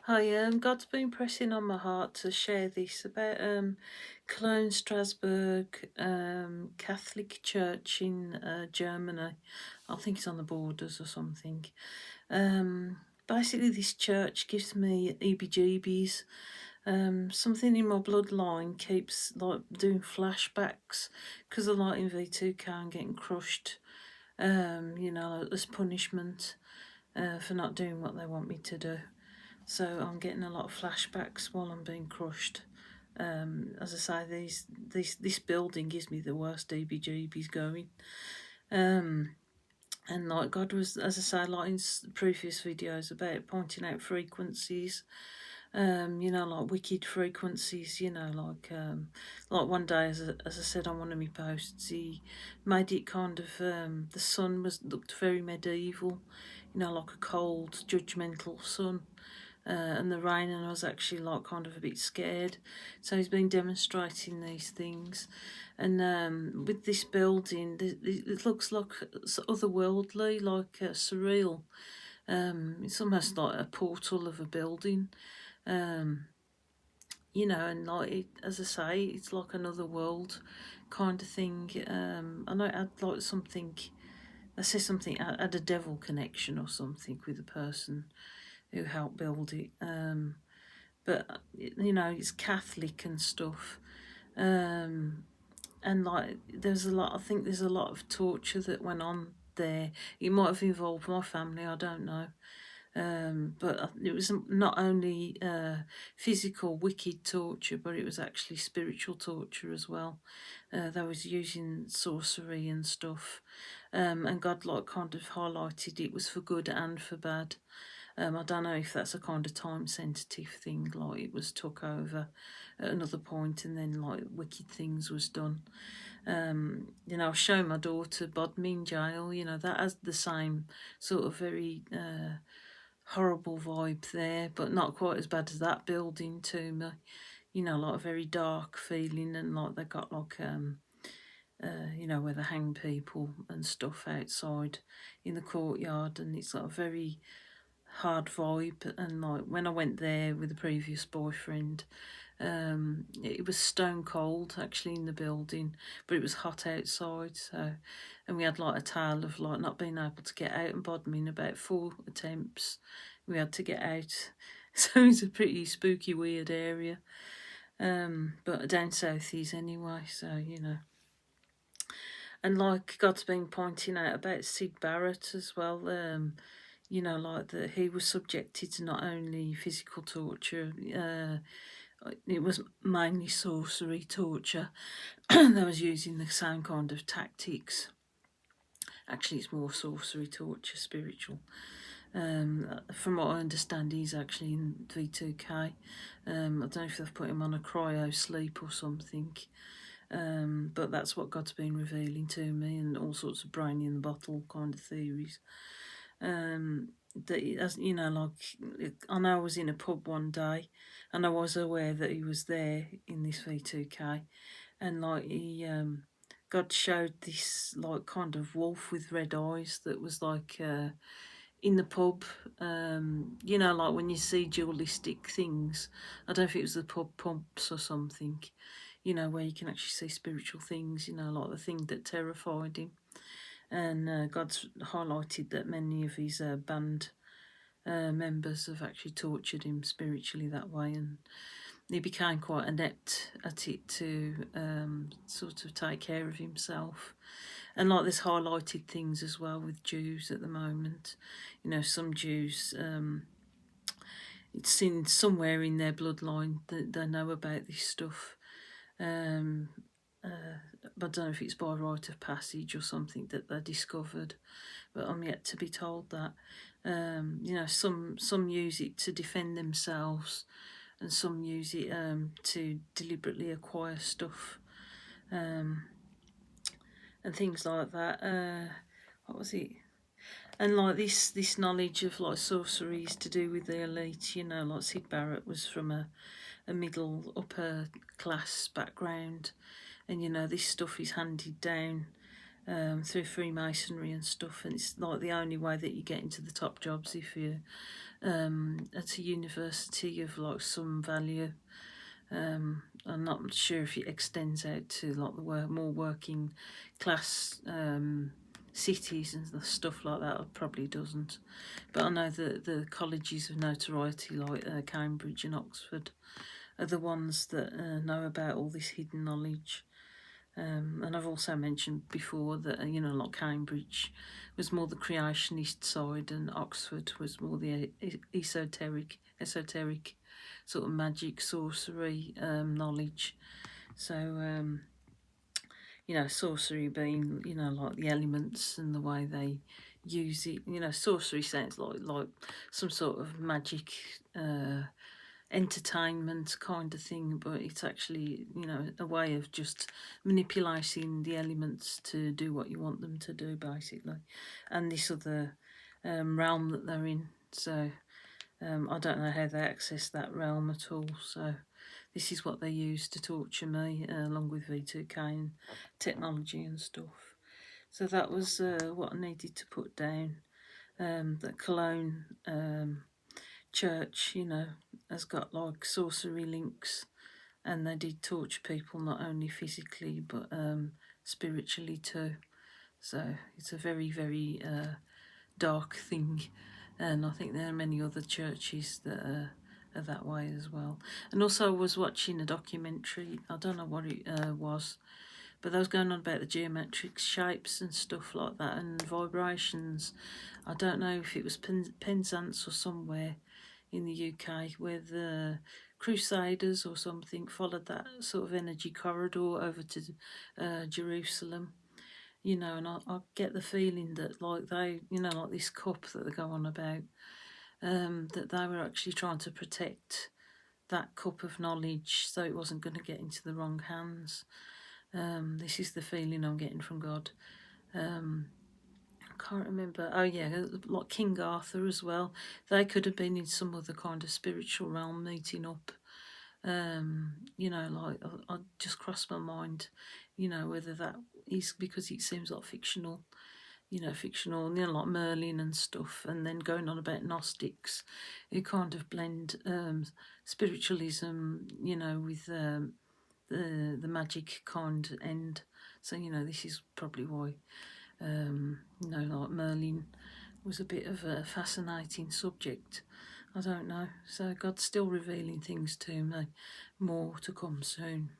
Hi, God's been pressing on my heart to share this about Cologne Strasberg Catholic Church in Germany. I think it's on the borders or something. Basically, this church gives me heebie-jeebies. Something in my bloodline keeps like doing flashbacks because of like in V2K and getting crushed. As punishment for not doing what they want me to do. So I'm getting a lot of flashbacks while I'm being crushed. As I say, this building gives me the worst DBGBs going. And like God was, as I say, like in previous videos about pointing out frequencies, like wicked frequencies, like one day, as I said on one of my posts, he made it kind of, the sun looked very medieval, like a cold, judgmental sun. And the rain, and I was actually like kind of a bit scared. So he's been demonstrating these things, and with this building, it looks like otherworldly, like surreal. It's almost like a portal of a building, and like as I say, it's like another world kind of thing. I know it had like something. I say something had a devil connection or something with the person who helped build it. But it's Catholic and stuff. And like there's a lot. I think there's a lot of torture that went on there. It might have involved my family. I don't know. But it was not only physical wicked torture, but it was actually spiritual torture as well. They was using sorcery and stuff, and God like kind of highlighted it was for good and for bad. I don't know if that's a kind of time sensitive thing, like it was took over at another point and then like wicked things was done. I was showing my daughter Bodmin in jail, that has the same sort of very horrible vibe there, but not quite as bad as that building to me. Like a very dark feeling, and like they got like where they hang people and stuff outside in the courtyard, and it's like a very hard vibe. And like when I went there with the previous boyfriend, it was stone cold actually in the building, but it was hot outside. So, and we had like a tale of like not being able to get out and Bodmin about 4 attempts. We had to get out, so it's a pretty spooky, weird area. But down south is anyway, so And like God's been pointing out about Sid Barrett as well. Like that he was subjected to not only physical torture, it was mainly sorcery torture. They was using the same kind of tactics. Actually, it's more sorcery torture, spiritual. From what I understand, he's actually in V2K. I don't know if they've put him on a cryo sleep or something. But that's what God's been revealing to me, and all sorts of brain in the bottle kind of theories. That as like I know I was in a pub one day, and I was aware that he was there in this V2K, and like God showed this like kind of wolf with red eyes that was like in the pub. Like when you see dualistic things. I don't know if it was the pub pumps or something. Where you can actually see spiritual things. Like the thing that terrified him. And God's highlighted that many of his band members have actually tortured him spiritually that way, and he became quite adept at it to sort of take care of himself. And like there's highlighted things as well with Jews at the moment. Some Jews, it's in somewhere in their bloodline that they know about this stuff. But I don't know if it's by rite of passage or something that they discovered, but I'm yet to be told that. Some use it to defend themselves, and some use it to deliberately acquire stuff, and things like that. What was it? And like this knowledge of like sorcery is to do with the elite. Like Sid Barrett was from a middle upper class background, and this stuff is handed down through Freemasonry and stuff, and it's like the only way that you get into the top jobs if you at a university of like some value. I'm not sure if it extends out to like the more working class cities and stuff like that. It probably doesn't. But I know that the colleges of notoriety like Cambridge and Oxford are the ones that know about all this hidden knowledge. And I've also mentioned before that, like Cambridge was more the creationist side and Oxford was more the esoteric sort of magic, sorcery knowledge. So, sorcery being, like the elements and the way they use it. Sorcery sounds like some sort of magic entertainment kind of thing, but it's actually, a way of just manipulating the elements to do what you want them to do, basically, and this other realm that they're in. So I don't know how they access that realm at all. So this is what they use to torture me, along with V2K and technology and stuff. So that was what I needed to put down. That Cologne Church, has got like sorcery links, and they did torture people not only physically but spiritually too. So it's a very, very dark thing, and I think there are many other churches that are that way as well. And also, I was watching a documentary. I don't know what it was, but they was going on about the geometric shapes and stuff like that and vibrations. I don't know if it was Penzance or somewhere in the UK where the Crusaders or something followed that sort of energy corridor over to Jerusalem. And I get the feeling that like they, like this cup that they go on about, that they were actually trying to protect that cup of knowledge so it wasn't going to get into the wrong hands. This is the feeling I'm getting from God. I can't remember. Oh yeah, like King Arthur as well. They could have been in some other kind of spiritual realm meeting up. Like I just crossed my mind, whether that is because it seems like fictional, like Merlin and stuff, and then going on about Gnostics, who kind of blend spiritualism, with the magic kind end. So this is probably why, like Merlin was a bit of a fascinating subject. I don't know. So God's still revealing things to me. More to come soon.